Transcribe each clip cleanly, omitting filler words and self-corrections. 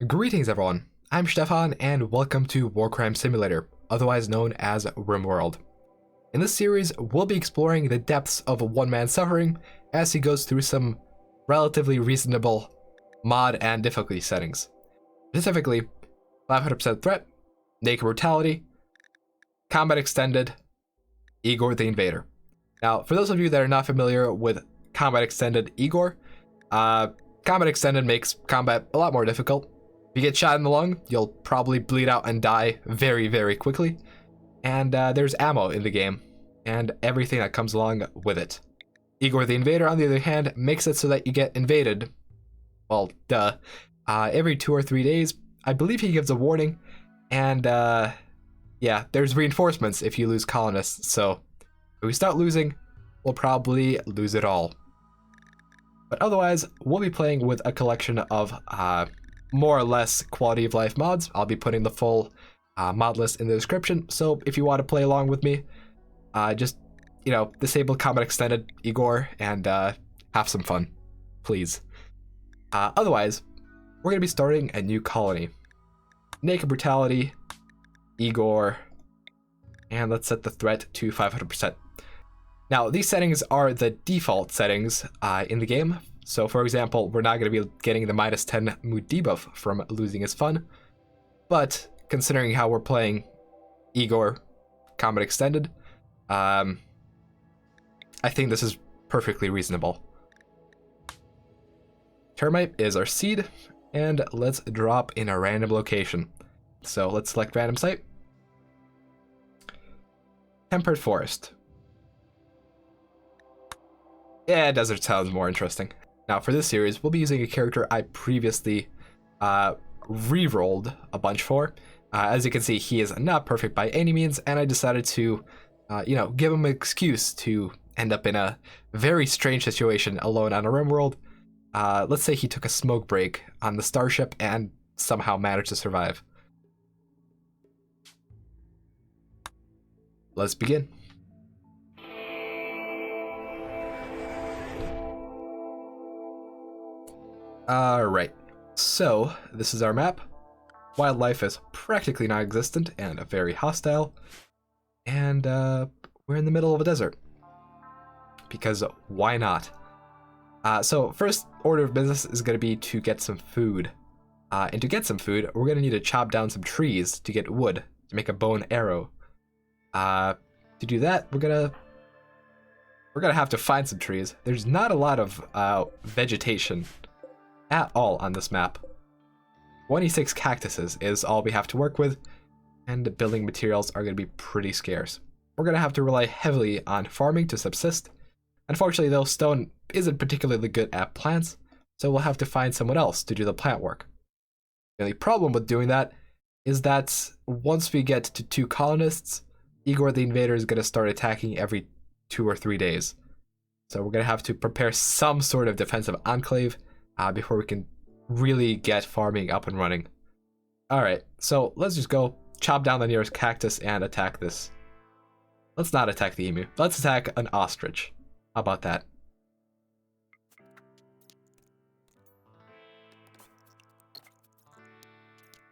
Greetings everyone, I'm Stefan and welcome to War Crime Simulator, otherwise known as Rimworld. In this series, we'll be exploring the depths of one man's suffering as he goes through some relatively reasonable mod and difficulty settings. Specifically, 500% threat, naked brutality, combat extended, Igor the Invader. Now, for those of you that are not familiar with combat extended Igor, combat extended makes combat a lot more difficult. If you get shot in the lung, you'll probably bleed out and die very, very quickly. And there's ammo in the game, and everything that comes along with it. Igor the Invader, on the other hand, makes it so that you get invaded. Well, every 2 or 3 days. I believe he gives a warning, and yeah, there's reinforcements if you lose colonists, so if we start losing, we'll probably lose it all. But otherwise, we'll be playing with a collection of more or less quality of life mods. I'll be putting the full mod list in the description, so if you want to play along with me, just, disable combat extended Igor and have some fun, please. Otherwise, we're going to be starting a new colony. Naked brutality, Igor, and let's set the threat to 500%. Now, these settings are the default settings in the game. So, for example, we're not going to be getting the -10 mood debuff from losing his fun. But, considering how we're playing Igor combat extended, I think this is perfectly reasonable. Termite is our seed, and let's drop in a random location. So let's select random site. Temperate forest. Yeah, desert sounds more interesting. Now for this series, we'll be using a character I previously re-rolled a bunch for. As you can see, he is not perfect by any means, and I decided to, give him an excuse to end up in a very strange situation alone on a Rimworld. Let's say he took a smoke break on the starship and somehow managed to survive. Let's begin. Alright, so this is our map. Wildlife is practically non-existent and very hostile. And we're in the middle of a desert. Because why not? So first order of business is going to be to get some food. And to get some food, we're going to need to chop down some trees to get wood to make a bow and arrow. To do that, we're gonna have to find some trees. There's not a lot of vegetation at all on this map. 26 cactuses is all we have to work with, and the building materials are going to be pretty scarce. We're going to have to rely heavily on farming to subsist. Unfortunately, though, stone isn't particularly good at plants, so we'll have to find someone else to do the plant work. The only problem with doing that is that once we get to 2 colonists, Igor the Invader is going to start attacking every 2 or 3 days. So we're going to have to prepare some sort of defensive enclave before we can really get farming up and running. Alright, so let's just go chop down the nearest cactus and attack this. Let's not attack the emu. Let's attack an ostrich. How about that?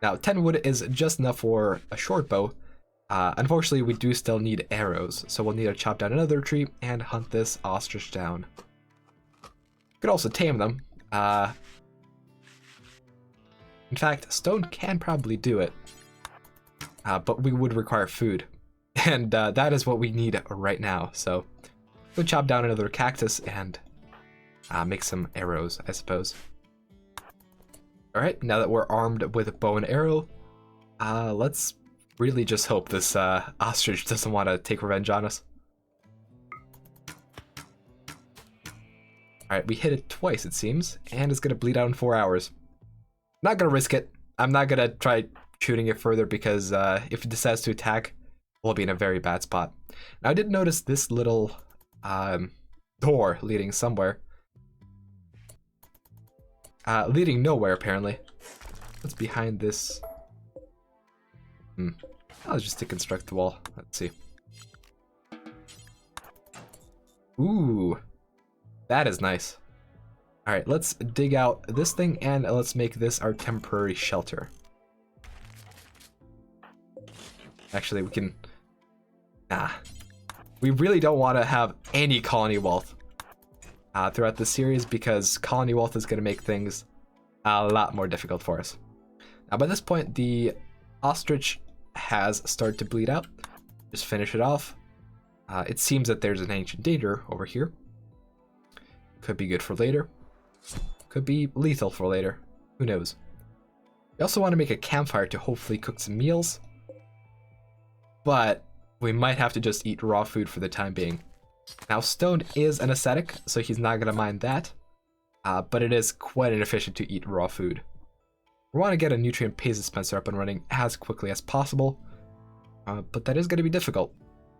Now, 10 wood is just enough for a short bow. Unfortunately, we do still need arrows, so we'll need to chop down another tree and hunt this ostrich down. We could also tame them. In fact, stone can probably do it, but we would require food, and that is what we need right now. So we'll chop down another cactus and make some arrows, I suppose. All right, now that we're armed with a bow and arrow, let's really just hope this ostrich doesn't want to take revenge on us. Alright, we hit it twice, it seems, and it's going to bleed out in 4 hours. Not going to risk it. I'm not going to try shooting it further because if it decides to attack, we'll be in a very bad spot. Now, I did notice this little door leading somewhere. Leading nowhere, apparently. What's behind this? I'll just deconstruct the wall. Let's see. Ooh, that is nice. Alright, let's dig out this thing and let's make this our temporary shelter. Actually, we can... Nah. We really don't want to have any colony wealth throughout the series because colony wealth is going to make things a lot more difficult for us. Now, by this point, the ostrich has started to bleed out. Just finish it off. It seems that there's an ancient danger over here. Could be good for later. Could be lethal for later. Who knows? We also want to make a campfire to hopefully cook some meals. But we might have to just eat raw food for the time being. Now, stone is an ascetic, so he's not going to mind that. But it is quite inefficient to eat raw food. We want to get a nutrient paste dispenser up and running as quickly as possible. But that is going to be difficult.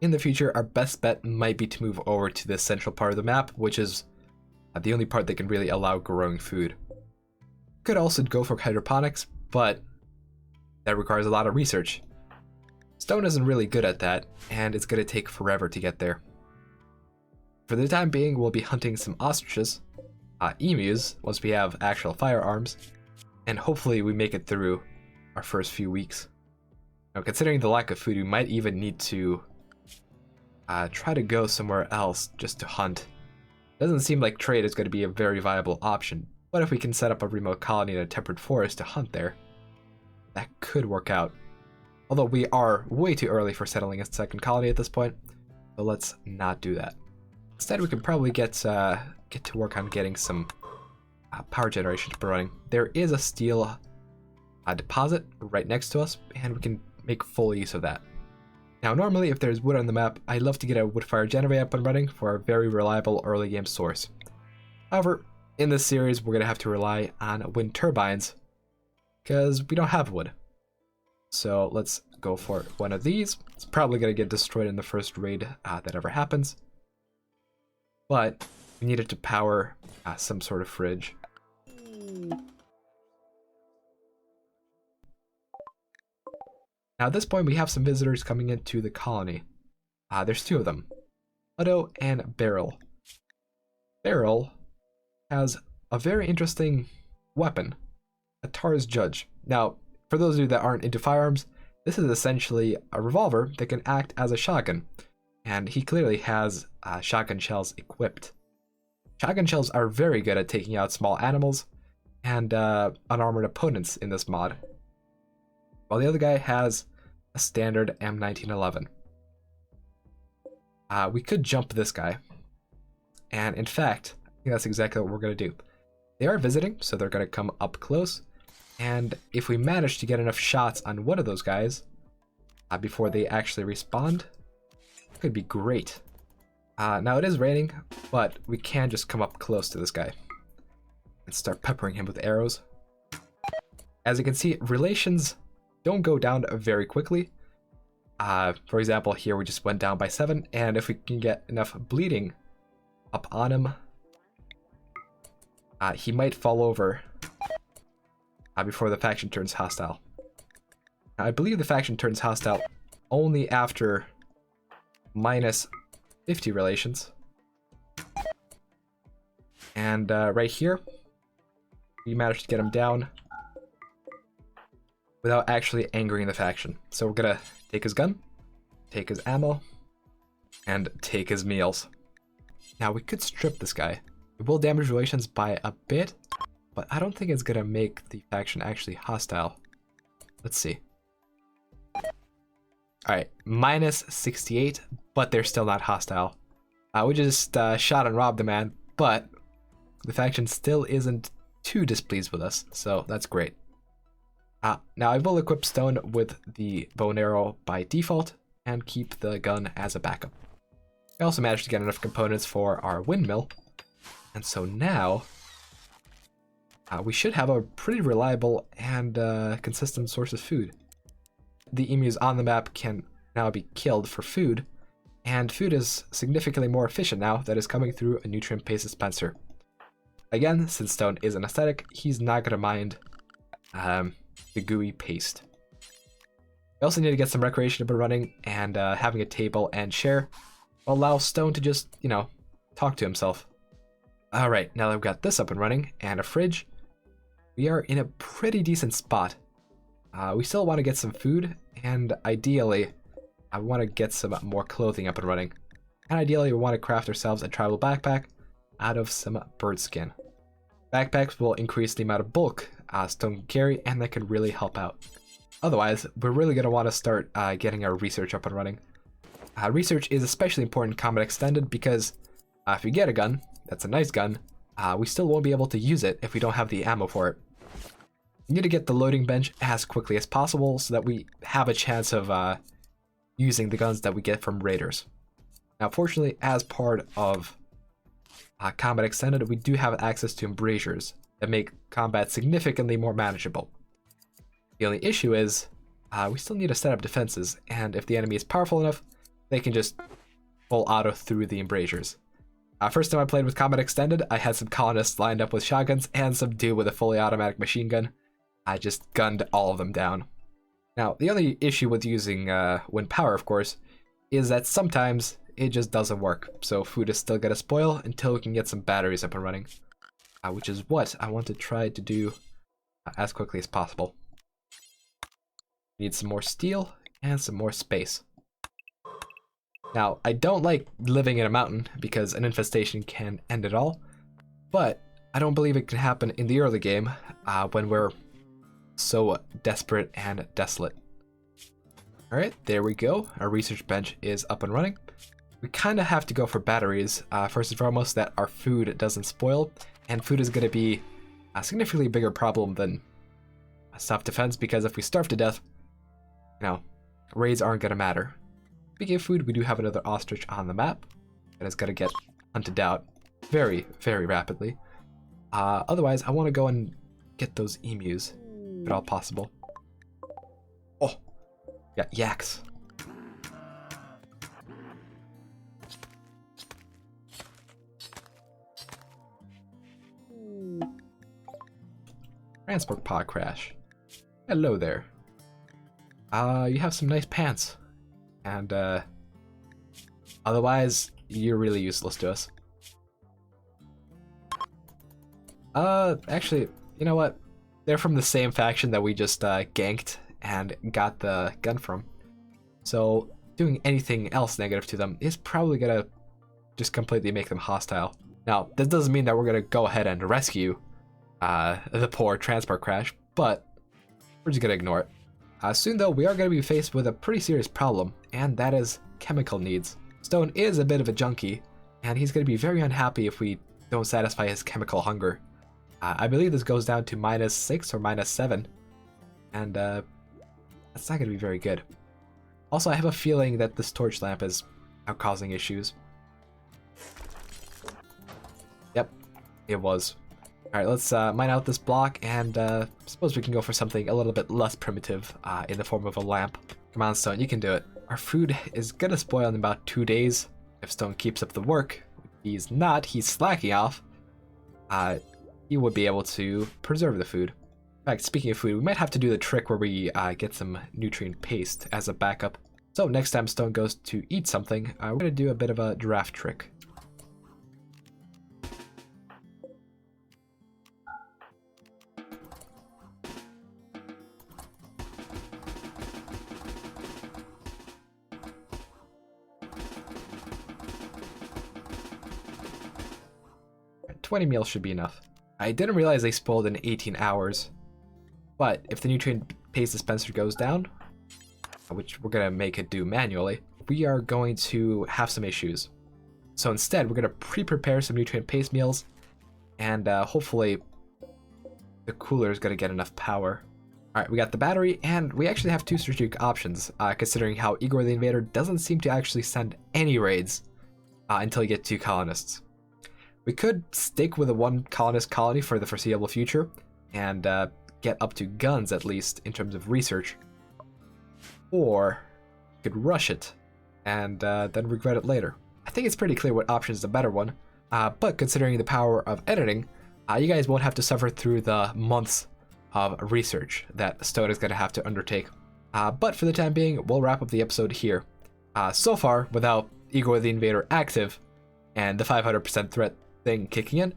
In the future, our best bet might be to move over to the central part of the map, which is the only part that can really allow growing food. Could also go for hydroponics, but that requires a lot of research. Stone isn't really good at that, and it's going to take forever to get there. For the time being, we'll be hunting some ostriches, emus, once we have actual firearms, and hopefully we make it through our first few weeks. Now, considering the lack of food, we might even need to try to go somewhere else just to hunt. Doesn't seem like trade is going to be a very viable option, but if we can set up a remote colony in a temperate forest to hunt there, that could work out. Although we are way too early for settling a second colony at this point, so let's not do that. Instead, we can probably get to work on getting some power generation up and running. There is a steel deposit right next to us, and we can make full use of that. Now, normally, if there's wood on the map, I'd love to get a wood fire generator up and running for a very reliable early game source. However, in this series, we're going to have to rely on wind turbines because we don't have wood. So let's go for one of these. It's probably going to get destroyed in the first raid that ever happens. But we needed to power some sort of fridge. Now at this point, we have some visitors coming into the colony. There's two of them, Otto and Beryl. Beryl has a very interesting weapon, a Tar's Judge. Now, for those of you that aren't into firearms, this is essentially a revolver that can act as a shotgun, and he clearly has shotgun shells equipped. Shotgun shells are very good at taking out small animals and unarmored opponents in this mod, while the other guy has a standard M1911. We could jump this guy, and in fact, I think that's exactly what we're going to do. They are visiting, so they're going to come up close, and if we manage to get enough shots on one of those guys before they actually respawn, it could be great. Now it is raining, but we can just come up close to this guy and start peppering him with arrows. As you can see, relations don't go down very quickly. For example, here we just went down by 7, and if we can get enough bleeding up on him, he might fall over before the faction turns hostile. Now, I believe the faction turns hostile only after minus 50 relations. And right here, we managed to get him down without actually angering the faction. So we're gonna take his gun, take his ammo, and take his meals. Now we could strip this guy. It will damage relations by a bit, but I don't think it's gonna make the faction actually hostile. Let's see. Alright, minus 68, but they're still not hostile. We just shot and robbed the man, but the faction still isn't too displeased with us, so that's great. Now I will equip stone with the bow and arrow by default and keep the gun as a backup. I also managed to get enough components for our windmill, and so now we should have a pretty reliable and consistent source of food. The emus on the map can now be killed for food, and food is significantly more efficient now that is coming through a nutrient paste dispenser. Again, since stone is an aesthetic, he's not gonna mind the gooey paste. We also need to get some recreation up and running, and having a table and chair will allow stone to just, talk to himself. Alright, now that we've got this up and running, and a fridge, we are in a pretty decent spot. We still want to get some food, and ideally, I want to get some more clothing up and running. And ideally, we want to craft ourselves a tribal backpack out of some bird skin. Backpacks will increase the amount of bulk stone can carry, and that can really help out. Otherwise, we're really going to want to start getting our research up and running. Research is especially important in Combat Extended because if you get a gun, that's a nice gun, we still won't be able to use it if we don't have the ammo for it. We need to get the loading bench as quickly as possible so that we have a chance of using the guns that we get from raiders. Now, fortunately, as part of Combat Extended, we do have access to embrasures that make combat significantly more manageable. The only issue is we still need to set up defenses, and if the enemy is powerful enough, they can just full auto through the embrasures. First time I played with Combat Extended, I had some colonists lined up with shotguns and some dude with a fully automatic machine gun. I just gunned all of them down. Now, the only issue with using wind power, of course, is that sometimes it just doesn't work. So food is still gonna spoil until we can get some batteries up and running, which is what I want to try to do as quickly as possible. Need some more steel and some more space. Now, I don't like living in a mountain because an infestation can end it all, but I don't believe it can happen in the early game when we're so desperate and desolate. Alright, there we go. Our research bench is up and running. We kind of have to go for batteries, first and foremost, that our food doesn't spoil, and food is going to be a significantly bigger problem than self-defense, because if we starve to death, you know, raids aren't going to matter. Speaking of food, we do have another ostrich on the map that is going to get hunted out very, very rapidly. Otherwise, I want to go and get those emus, if at all possible. Oh, got yaks. Transport pod crash. Hello there. You have some nice pants. And otherwise, you're really useless to us. Actually, you know what? They're from the same faction that we just ganked and got the gun from. So doing anything else negative to them is probably gonna just completely make them hostile. Now, this doesn't mean that we're gonna go ahead and rescue the poor transport crash, but we're just gonna ignore it. Soon though, we are going to be faced with a pretty serious problem, and that is chemical needs. Stone is a bit of a junkie, and he's going to be very unhappy if we don't satisfy his chemical hunger. I believe this goes down to -6 or -7, and that's not going to be very good. Also, I have a feeling that this torch lamp is now causing issues. Yep, it was. Alright, let's mine out this block, and suppose we can go for something a little bit less primitive in the form of a lamp. Come on, Stone, you can do it. Our food is gonna spoil in about 2 days if Stone keeps up the work. He's not, he's slacking off. He would be able to preserve the food. In fact, speaking of food, we might have to do the trick where we get some nutrient paste as a backup. So next time Stone goes to eat something, we're gonna do a bit of a giraffe trick. Right, 20 meals should be enough. I didn't realize they spoiled in 18 hours, but if the nutrient paste dispenser goes down, which we're gonna make it do manually, we are going to have some issues. So instead, we're gonna pre-prepare some nutrient paste meals, and hopefully the cooler is gonna get enough power. Alright, we got the battery, and we actually have 2 strategic options, considering how Igor the Invader doesn't seem to actually send any raids until you get 2 colonists. We could stick with a 1 colonist colony for the foreseeable future, and get up to guns at least in terms of research. Or we could rush it, and then regret it later. I think it's pretty clear what option is the better one, but considering the power of editing, you guys won't have to suffer through the months of research that Stone is going to have to undertake. But for the time being, we'll wrap up the episode here. So far, without Igor the Invader active, and the 500% threat thing kicking in,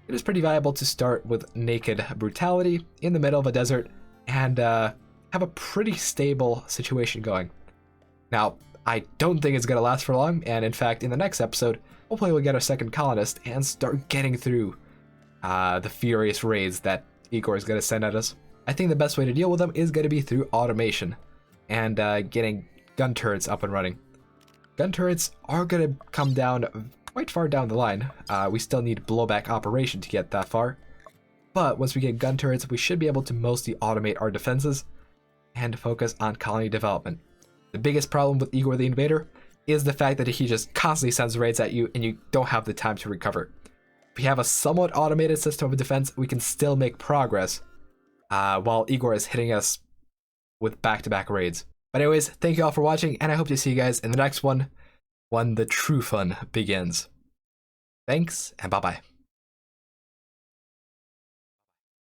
it is pretty viable to start with naked brutality in the middle of a desert and have a pretty stable situation going. Now, I don't think it's going to last for long, and in fact, in the next episode, hopefully we'll get a second colonist and start getting through the furious raids that Igor is going to send at us. I think the best way to deal with them is going to be through automation and getting gun turrets up and running. Gun turrets are going to come down quite far down the line. We still need blowback operation to get that far. But once we get gun turrets, we should be able to mostly automate our defenses and focus on colony development. The biggest problem with Igor the Invader is the fact that he just constantly sends raids at you and you don't have the time to recover. If we have a somewhat automated system of defense, we can still make progress while Igor is hitting us with back-to-back raids. But anyways, thank you all for watching, and I hope to see you guys in the next one when the true fun begins. Thanks, and bye-bye.